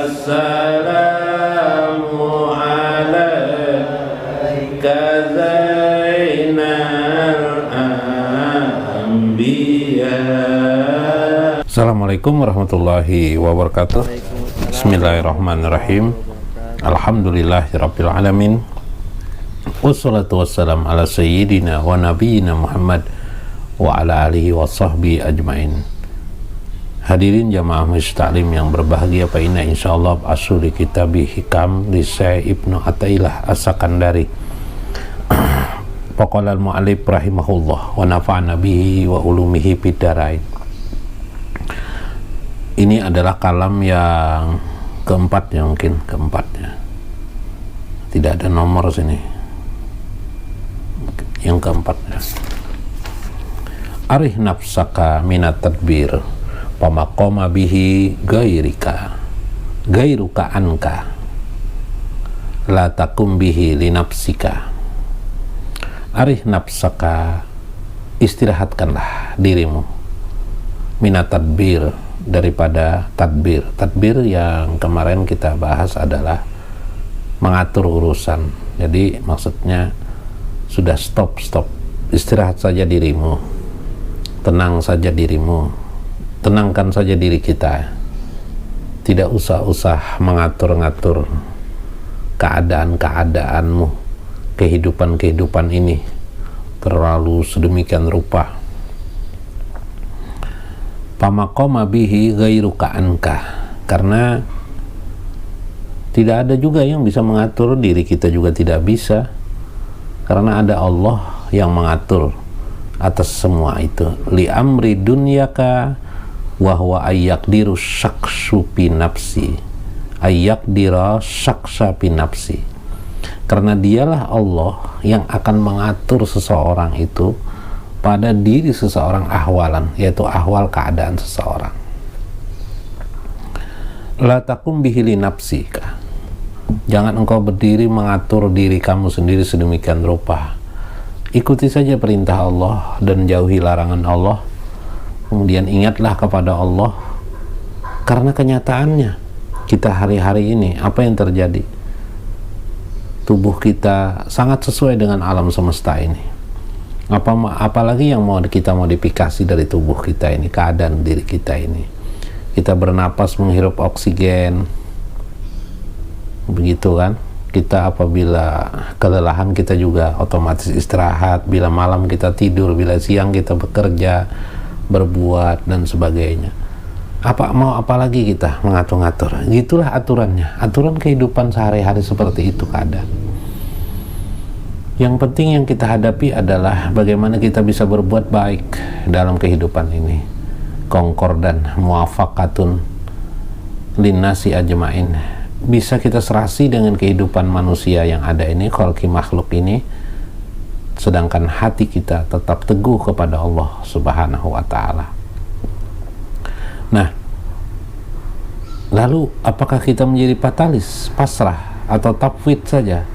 Assalamu alaika zainal anbiya. Assalamualaikum warahmatullahi wabarakatuh. Bismillahirrahmanirrahim. Alhamdulillahirabbil alamin. Wassalatu wassalam ala sayyidina wa nabiyyina Muhammad wa ala alihi wa sahbihi ajmain. Hadirin jamaah Majelis Ta'lim yang berbahagia, fa inna insyaallah asuli kitabi hikam li Syekh Ibnu Athaillah As-Sakandari. Faqala al-mu'allif rahimahullah wa nafa'ana bihi wa ulumihi fid dharain. Ini adalah kalam yang keempat ya, mungkin keempatnya. Tidak ada nomor sini. Yang keempatnya. Arih nafsaka minat tadbir pamaqama bihi gairuka anka la takum bihi linafsika. Arih nafsaka, istirahatkanlah dirimu, minat tadbir, daripada tadbir. Tadbir yang kemarin kita bahas adalah mengatur urusan. Jadi maksudnya sudah stop, istirahat saja dirimu, tenang saja dirimu, tenangkan saja diri kita. Tidak usah mengatur-ngatur keadaan-keadaanmu, kehidupan ini terlalu sedemikian rupa. Pamaqama bihi ghairuka anka, karena tidak ada juga yang bisa mengatur, diri kita juga tidak bisa, karena ada Allah yang mengatur atas semua itu. Li amri dunyaka wa huwa ayyaqdiru syaksu fi nafsi, ayyaqdira syaksa fi nafsi, karena dialah Allah yang akan mengatur seseorang itu pada diri seseorang, ahwalan, yaitu ahwal keadaan seseorang. La takum bihi li nafsika, jangan engkau berdiri mengatur diri kamu sendiri sedemikian rupa. Ikuti saja perintah Allah dan jauhi larangan Allah. Kemudian ingatlah kepada Allah, karena kenyataannya kita hari-hari ini apa yang terjadi? Tubuh kita sangat sesuai dengan alam semesta ini. Apalagi yang mau kita modifikasi dari tubuh kita ini, keadaan diri kita ini. Kita bernapas menghirup oksigen, begitu kan? Kita apabila kelelahan kita juga otomatis istirahat. Bila malam kita tidur, bila siang kita bekerja, berbuat dan sebagainya. Apalagi kita mengatur-ngatur. Gitulah aturannya, aturan kehidupan sehari-hari seperti itu keadaan. Yang penting yang kita hadapi adalah bagaimana kita bisa berbuat baik dalam kehidupan ini. Konkordan muwafaqatun linnasi ajmain, bisa kita serasi dengan kehidupan manusia yang ada ini, khalqi makhluk ini, sedangkan hati kita tetap teguh kepada Allah Subhanahu wa ta'ala. Nah, lalu apakah kita menjadi fatalis, pasrah, atau tafwid saja?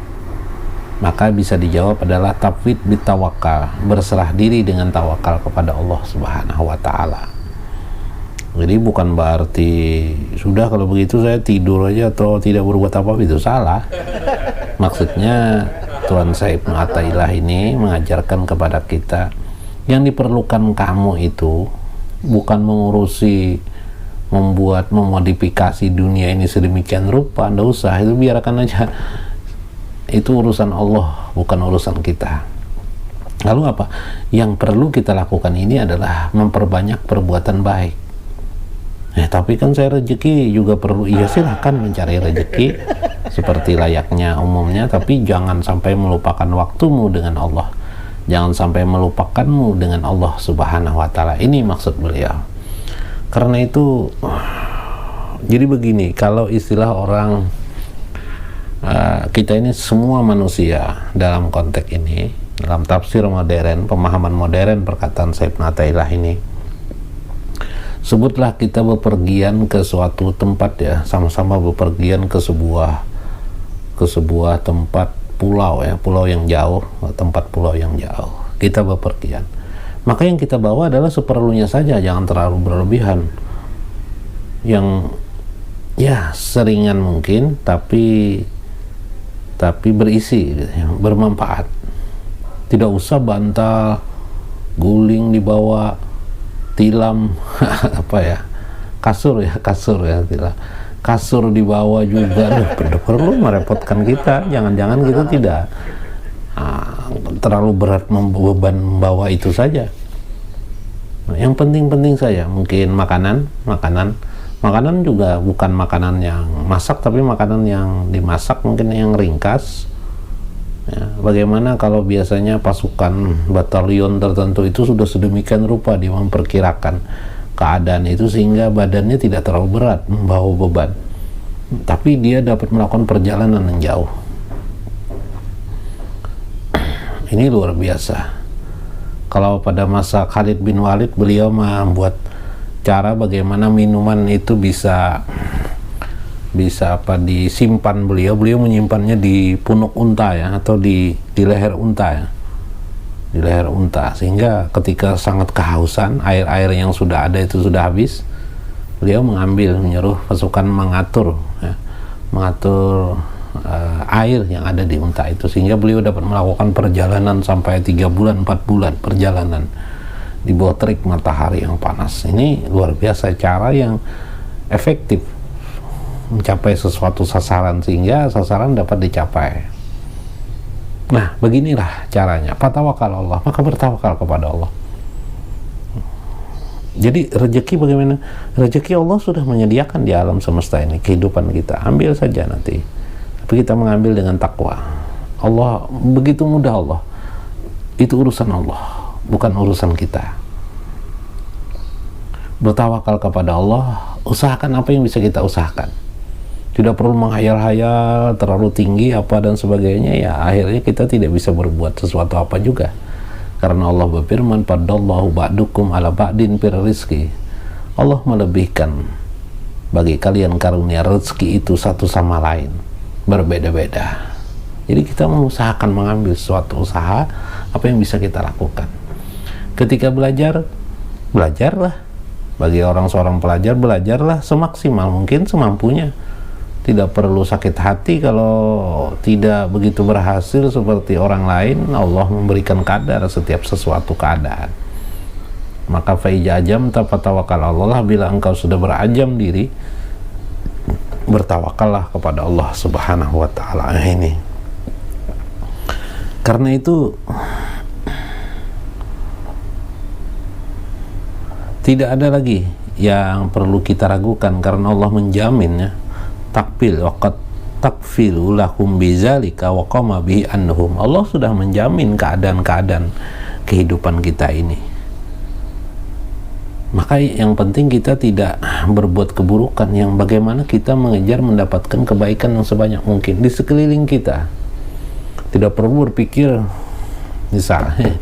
Maka bisa dijawab adalah tafwid bitawakal, berserah diri dengan tawakal kepada Allah Subhanahu wa ta'ala. Jadi bukan berarti sudah kalau begitu saya tidur aja atau tidak berbuat apa-apa, itu salah. Maksudnya Tuhan Syekh Ibnu Athaillah ini mengajarkan kepada kita, yang diperlukan kamu itu bukan mengurusi, memodifikasi dunia ini sedemikian rupa. Nggak usah, itu biarkan aja. Itu urusan Allah, bukan urusan kita. Lalu apa? Yang perlu kita lakukan ini adalah memperbanyak perbuatan baik. Tapi kan saya rezeki juga perlu. Iya, silahkan mencari rezeki seperti layaknya umumnya, tapi jangan sampai melupakan waktumu dengan Allah, jangan sampai melupakanmu dengan Allah Subhanahu wa ta'ala. Ini maksud beliau. Karena itu, jadi begini, kalau istilah orang, kita ini semua manusia dalam konteks ini, dalam tafsir modern, pemahaman modern perkataan Syekh Ibnu Athaillah ini, sebutlah kita bepergian ke suatu tempat ya, sama-sama bepergian ke sebuah tempat pulau ya, pulau yang jauh, tempat pulau yang jauh. Kita bepergian. Maka yang kita bawa adalah seperlunya saja, jangan terlalu berlebihan. Yang ya seringan mungkin, tapi berisi gitu ya, bermanfaat. Tidak usah bantal, guling dibawa, tilam apa ya, kasur ya tilam, kasur dibawa juga. Perlu merepotkan kita. Jangan-jangan kita tidak terlalu berat beban membawa itu saja. Yang penting-penting saja, mungkin makanan juga bukan makanan yang masak, tapi makanan yang dimasak, mungkin yang ringkas ya. Bagaimana kalau biasanya pasukan batalion tertentu itu sudah sedemikian rupa dia memperkirakan keadaan itu sehingga badannya tidak terlalu berat membawa beban, tapi dia dapat melakukan perjalanan yang jauh. Ini luar biasa. Kalau pada masa Khalid bin Walid, beliau membuat cara bagaimana minuman itu bisa disimpan. Beliau menyimpannya di punuk unta ya, atau di leher unta ya, di leher unta, sehingga ketika sangat kehausan, air yang sudah ada itu sudah habis, beliau menyuruh pasukan mengatur air yang ada di unta itu, sehingga beliau dapat melakukan perjalanan sampai 3 bulan 4 bulan perjalanan di bawah terik matahari yang panas. Ini luar biasa, cara yang efektif mencapai sesuatu sasaran sehingga sasaran dapat dicapai. Nah, beginilah caranya. Fatawakal Allah, maka bertawakal kepada Allah. Jadi rezeki bagaimana? Rezeki Allah sudah menyediakan di alam semesta ini, kehidupan kita. Ambil saja nanti. Tapi kita mengambil dengan takwa. Allah begitu mudah. Allah itu urusan Allah, bukan urusan kita. Bertawakal kepada Allah, usahakan apa yang bisa kita usahakan. Tidak perlu menghayal-hayal terlalu tinggi apa dan sebagainya, ya akhirnya kita tidak bisa berbuat sesuatu apa juga. Karena Allah berfirman, "Faddallahu ba'dukum ala ba'din fir rizqi." Allah melebihkan bagi kalian karunia rezeki itu satu sama lain, berbeda-beda. Jadi kita mengusahakan mengambil suatu usaha apa yang bisa kita lakukan. Ketika belajarlah. Bagi seorang pelajar, belajarlah semaksimal mungkin, semampunya. Tidak perlu sakit hati kalau tidak begitu berhasil seperti orang lain. Allah memberikan kadar setiap sesuatu keadaan. Maka fa'ija ajam fatawakal Allah, bila engkau sudah berajam diri, bertawakallah kepada Allah Subhanahu wa ta'ala. Ini karena itu tidak ada lagi yang perlu kita ragukan, karena Allah menjaminnya. Takfil waqad takfilu lahum bizalika wa qama bihi annahum. Allah sudah menjamin keadaan-keadaan kehidupan kita ini. Maka yang penting kita tidak berbuat keburukan, yang bagaimana kita mengejar mendapatkan kebaikan yang sebanyak mungkin di sekeliling kita. Tidak perlu berpikir misalnya,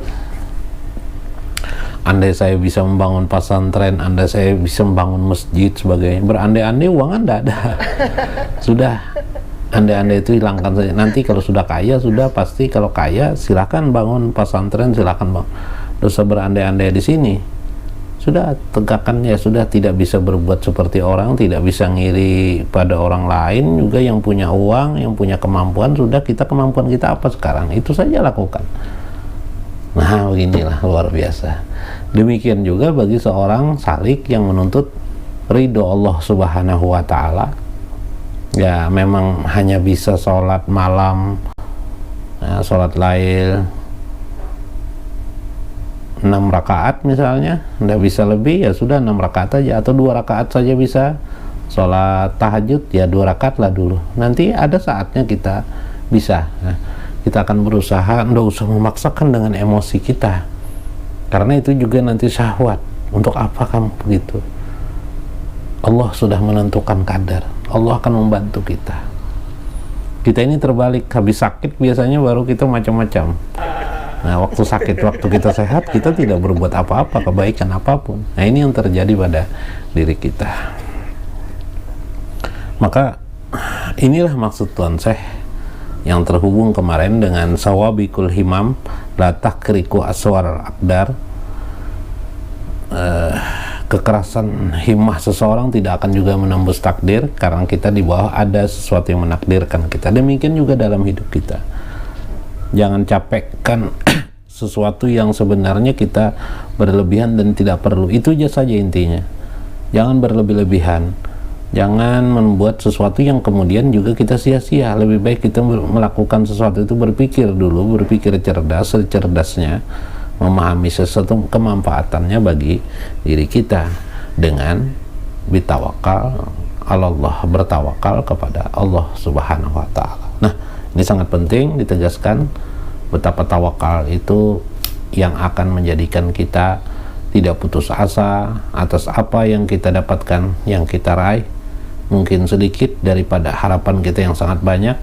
andai saya bisa membangun pesantren, andai saya bisa membangun masjid sebagainya, berandai-andai uang Anda ada. Sudah, andai-andai itu hilangkan saja. Nanti kalau sudah kaya, sudah pasti kalau kaya silakan bangun pesantren, silakan bang. Dosa berandai-andai di sini. Sudah tegakkan ya, sudah tidak bisa berbuat seperti orang, tidak bisa ngiri pada orang lain juga yang punya uang, yang punya kemampuan. Sudah, kemampuan kita apa sekarang? Itu saja lakukan. Nah, beginilah luar biasa. Demikian juga bagi seorang salik yang menuntut ridho Allah Subhanahu wa ta'ala. Ya, memang hanya bisa sholat malam, ya, sholat lail 6 rakaat misalnya, tidak bisa lebih, ya sudah 6 rakaat aja, atau 2 rakaat saja bisa. Sholat tahajud ya 2 rakaat lah dulu, nanti ada saatnya kita bisa. Nah, kita akan berusaha, tidak usah memaksakan dengan emosi kita, karena itu juga nanti syahwat. Untuk apa kamu begitu? Allah sudah menentukan kadar, Allah akan membantu kita. Kita ini terbalik, habis sakit biasanya baru kita macam-macam. Nah, waktu sakit, waktu kita sehat, kita tidak berbuat apa-apa, kebaikan apapun. Nah, ini yang terjadi pada diri kita. Maka inilah maksud Tuan Syekh yang terhubung kemarin dengan sawabikul himam la takriku aswar al-aqdar. kekerasan himmah seseorang tidak akan juga menembus takdir, karena kita di bawah ada sesuatu yang menakdirkan kita. Demikian juga dalam hidup kita, jangan capekkan sesuatu yang sebenarnya kita berlebihan dan tidak perlu. Itu aja saja intinya, jangan berlebih-lebihan, jangan membuat sesuatu yang kemudian juga kita sia-sia. Lebih baik kita melakukan sesuatu itu berpikir dulu, berpikir cerdas, secerdasnya, memahami sesuatu kemanfaatannya bagi diri kita dengan bitawakal Allah, bertawakal kepada Allah Subhanahu wa Ta'ala. Nah, ini sangat penting ditegaskan betapa tawakal itu yang akan menjadikan kita tidak putus asa atas apa yang kita dapatkan, yang kita raih. Mungkin sedikit daripada harapan kita yang sangat banyak,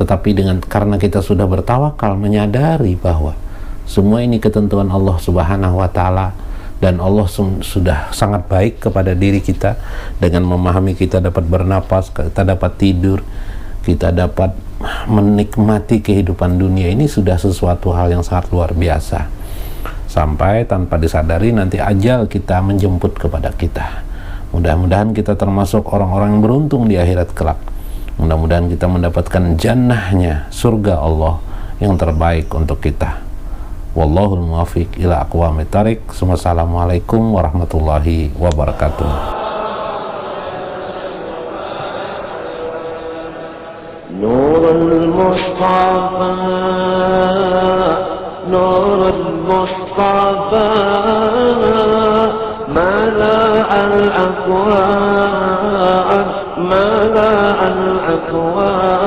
tetapi karena kita sudah bertawakal, menyadari bahwa semua ini ketentuan Allah Subhanahu wa Ta'ala, dan Allah sudah sangat baik kepada diri kita dengan memahami kita dapat bernapas, kita dapat tidur, kita dapat menikmati kehidupan dunia ini, sudah sesuatu hal yang sangat luar biasa. Sampai tanpa disadari nanti ajal kita menjemput kepada kita. Mudah-mudahan kita termasuk orang-orang yang beruntung di akhirat kelak. Mudah-mudahan kita mendapatkan jannahnya, surga Allah yang terbaik untuk kita. Wallahul muwaffiq ila aqwamit thariq. Wassalamualaikum warahmatullahi wabarakatuh. Nurul Mustafa, Nurul Mustafa, mala al-aqwan, mala al-aqwan.